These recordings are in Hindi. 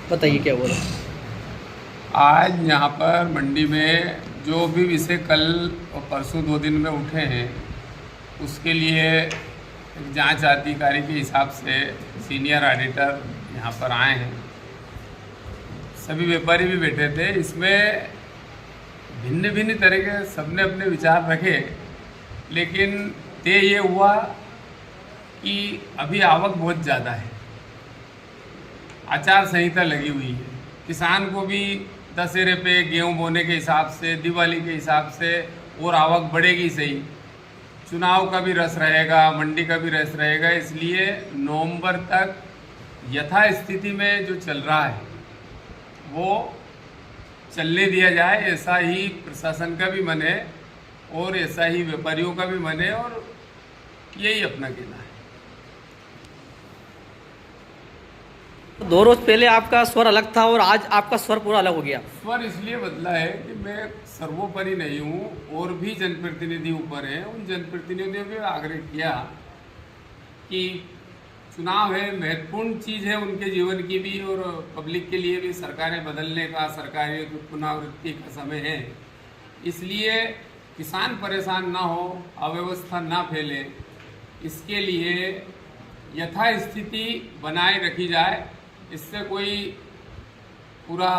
बताइए क्या बोला। आज यहाँ पर मंडी में जो भी विषय कल और परसों 2 दिन में उठे हैं, उसके लिए एक जांच अधिकारी के हिसाब से सीनियर ऑडिटर यहाँ पर आए हैं। सभी व्यापारी भी बैठे थे। इसमें भिन्न भिन्न तरह के सबने अपने विचार रखे, लेकिन तय ये हुआ कि अभी आवक बहुत ज़्यादा है, आचार संहिता लगी हुई है, किसान को भी दशहरे पे गेहूं बोने के हिसाब से, दिवाली के हिसाब से और आवक बढ़ेगी सही। चुनाव का भी रस रहेगा, मंडी का भी रस रहेगा, इसलिए नवंबर तक यथास्थिति में जो चल रहा है वो चलने दिया जाए, ऐसा ही प्रशासन का भी मन है और ऐसा ही व्यापारियों का भी मन है, और यही अपना कहना है। 2 रोज पहले आपका स्वर अलग था और आज आपका स्वर पूरा अलग हो गया। स्वर इसलिए बदला है कि मैं सर्वोपरि नहीं हूँ, और भी जनप्रतिनिधि ऊपर हैं। उन जनप्रतिनिधियों ने भी आग्रह किया कि चुनाव है, महत्वपूर्ण चीज़ है उनके जीवन की भी और पब्लिक के लिए भी। सरकारें बदलने का, सरकारी पुनरावृत्ति का समय है, इसलिए किसान परेशान ना हो, अव्यवस्था ना फैले, इसके लिए यथास्थिति बनाए रखी जाए। इससे कोई पूरा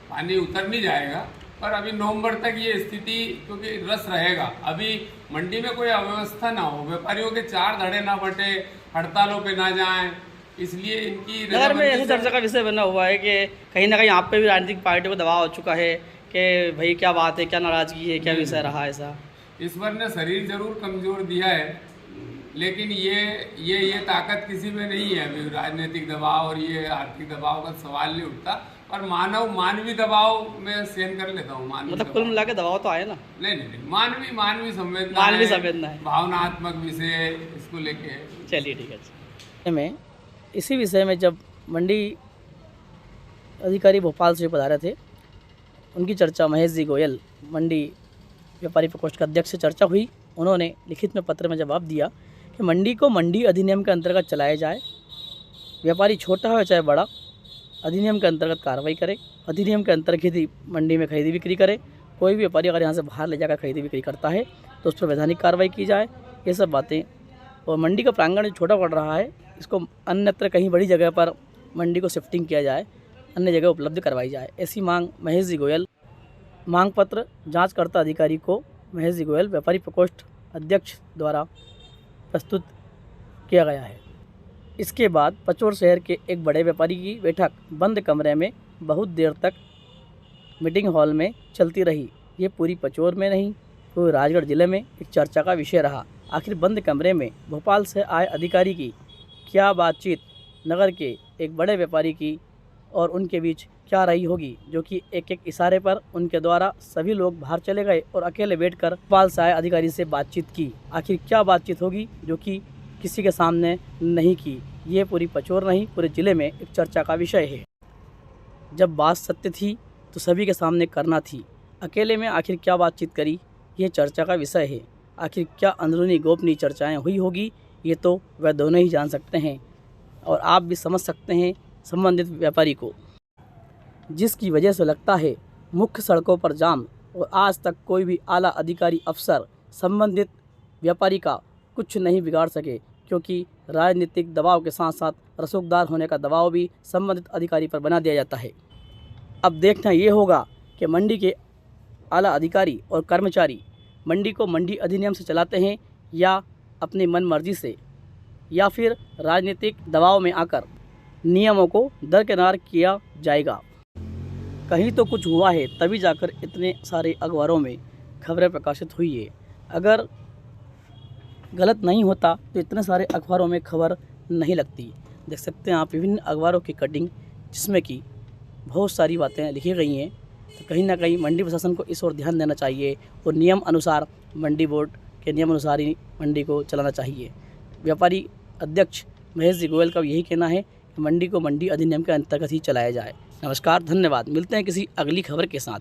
पानी उतर नहीं जाएगा, पर अभी नवंबर तक ये स्थिति, क्योंकि रस रहेगा, अभी मंडी में कोई अव्यवस्था ना हो, व्यापारियों के 4 धड़े ना बटे, हड़तालों पे ना जाएं, इसलिए इनकी नगर में ऐसी चर्चा का विषय बना हुआ है कि कहीं ना कहीं आप पे भी राजनीतिक पार्टियों को दबाव हो चुका है कि भाई क्या बात है, क्या नाराजगी है, क्या विषय रहा ऐसा। ईश्वर ने शरीर जरूर कमजोर दिया है, लेकिन ये ताकत किसी में नहीं है। अभी राजनीतिक दबाव और ये आर्थिक दबाव का सवाल नहीं उठता, पर मानवीय दबाव में सहन कर लेता हूँ। मतलब कुल मिला के दबाव तो आए ना। नहीं, मानवीय संवेदना है, भावनात्मक विषय, इसको लेके। चलिए ठीक है। में इसी विषय में जब मंडी अधिकारी भोपाल से पधारे थे, उनकी चर्चा महेश जी गोयल, मंडी व्यापारी प्रकोष्ठ का अध्यक्ष से चर्चा हुई। उन्होंने लिखित में पत्र में जवाब दिया कि मंडी को मंडी अधिनियम के अंतर्गत चलाया जाए, व्यापारी छोटा हो चाहे बड़ा, अधिनियम के अंतर्गत कार्रवाई करे, अधिनियम के अंतर्गत ही मंडी में खरीदी बिक्री करे। कोई भी व्यापारी अगर यहाँ से बाहर ले जाकर खरीदी बिक्री करता है तो उस पर वैधानिक कार्रवाई की जाए, ये सब बातें। और मंडी का प्रांगण छोटा पड़ रहा है, इसको अन्यत्र कहीं बड़ी जगह पर मंडी को शिफ्टिंग किया जाए, अन्य जगह उपलब्ध करवाई जाए, ऐसी मांग महेश जी गोयल। मांग पत्र जांचकर्ता अधिकारी को महेश जी गोयल व्यापारी प्रकोष्ठ अध्यक्ष द्वारा प्रस्तुत किया गया है। इसके बाद पचौर शहर के एक बड़े व्यापारी की बैठक बंद कमरे में बहुत देर तक मीटिंग हॉल में चलती रही। ये पूरी पचौर में नहीं, पूरे राजगढ़ जिले में एक चर्चा का विषय रहा। आखिर बंद कमरे में भोपाल से आए अधिकारी की क्या बातचीत नगर के एक बड़े व्यापारी की और उनके बीच क्या रही होगी, जो कि एक एक इशारे पर उनके द्वारा सभी लोग बाहर चले गए और अकेले बैठकर भोपाल से आए अधिकारी से बातचीत की। आखिर क्या बातचीत होगी जो कि किसी के सामने नहीं की, ये पूरी पचौर नहीं पूरे ज़िले में एक चर्चा का विषय है। जब बात सत्य थी तो सभी के सामने करना थी, अकेले में आखिर क्या बातचीत करी, ये चर्चा का विषय है। आखिर क्या अंदरूनी गोपनीय चर्चाएं हुई होगी, ये तो वह दोनों ही जान सकते हैं और आप भी समझ सकते हैं संबंधित व्यापारी को, जिसकी वजह से लगता है मुख्य सड़कों पर जाम और आज तक कोई भी आला अधिकारी अफसर संबंधित व्यापारी का कुछ नहीं बिगाड़ सके, क्योंकि राजनीतिक दबाव के साथ साथ रसूखदार होने का दबाव भी संबंधित अधिकारी पर बना दिया जाता है। अब देखना ये होगा कि मंडी के आला अधिकारी और कर्मचारी मंडी को मंडी अधिनियम से चलाते हैं या अपनी मन मर्जी से, या फिर राजनीतिक दबाव में आकर नियमों को दरकिनार किया जाएगा। कहीं तो कुछ हुआ है, तभी जाकर इतने सारे अखबारों में खबरें प्रकाशित हुई है। अगर गलत नहीं होता तो इतने सारे अखबारों में खबर नहीं लगती। देख सकते हैं आप विभिन्न अखबारों की कटिंग, जिसमें कि बहुत सारी बातें लिखी गई हैं। तो कहीं ना कहीं मंडी प्रशासन को इस ओर ध्यान देना चाहिए और नियम अनुसार, मंडी बोर्ड के नियम अनुसार ही मंडी को चलाना चाहिए। व्यापारी अध्यक्ष महेश जी गोयल का यही कहना है कि मंडी को मंडी अधिनियम के अंतर्गत ही चलाया जाए। नमस्कार, धन्यवाद। मिलते हैं किसी अगली खबर के साथ।